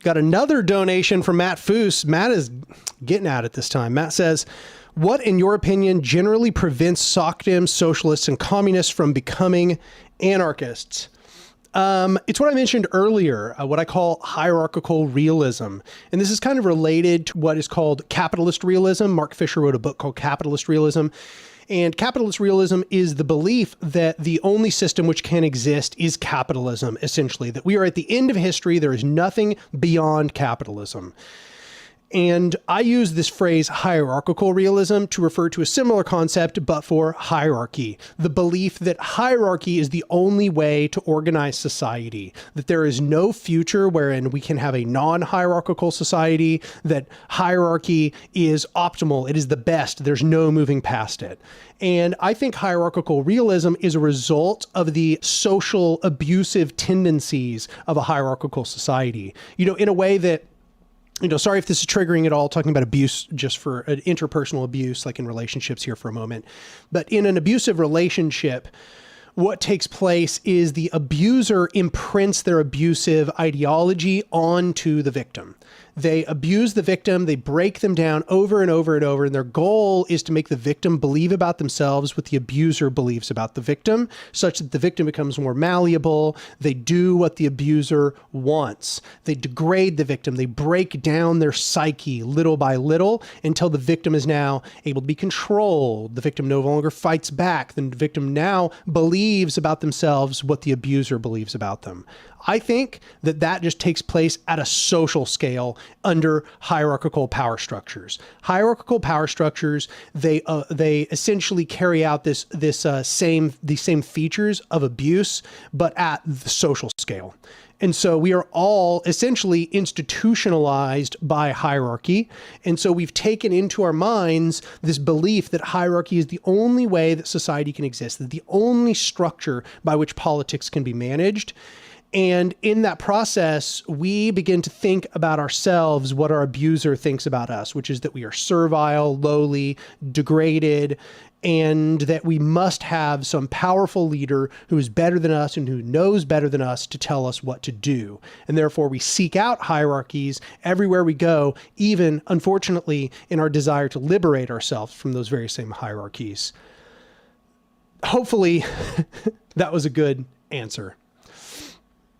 Got another donation from Matt Foose. Matt is getting at it this time. Matt says, what, in your opinion, generally prevents SOCDEMs, socialists, and communists from becoming anarchists? It's what I mentioned earlier, what I call hierarchical realism. And this is kind of related to what is called capitalist realism. Mark Fisher wrote a book called Capitalist Realism. And capitalist realism is the belief that the only system which can exist is capitalism, essentially, that we are at the end of history. There is nothing beyond capitalism. And I use this phrase hierarchical realism to refer to a similar concept, but for hierarchy. The belief that hierarchy is the only way to organize society, that there is no future wherein we can have a non-hierarchical society, that hierarchy is optimal, it is the best, there's no moving past it. And I think hierarchical realism is a result of the social abusive tendencies of a hierarchical society. You know, in a way that, sorry if this is triggering at all, talking about abuse just for interpersonal abuse, like in relationships here for a moment. But in an abusive relationship, what takes place is the abuser imprints their abusive ideology onto the victim. They abuse the victim, they break them down over and over and over, and their goal is to make the victim believe about themselves what the abuser believes about the victim, such that the victim becomes more malleable. They do what the abuser wants. They degrade the victim. They break down their psyche little by little until the victim is now able to be controlled. The victim no longer fights back. The victim now believes about themselves what the abuser believes about them. I think that that just takes place at a social scale under hierarchical power structures. Hierarchical power structures, they essentially carry out these same features of abuse, but at the social scale. And so we are all essentially institutionalized by hierarchy. And so we've taken into our minds this belief that hierarchy is the only way that society can exist, that the only structure by which politics can be managed. And in that process, we begin to think about ourselves, what our abuser thinks about us, which is that we are servile, lowly, degraded, and that we must have some powerful leader who is better than us and who knows better than us to tell us what to do. And therefore, we seek out hierarchies everywhere we go, even, unfortunately, in our desire to liberate ourselves from those very same hierarchies. Hopefully, that was a good answer.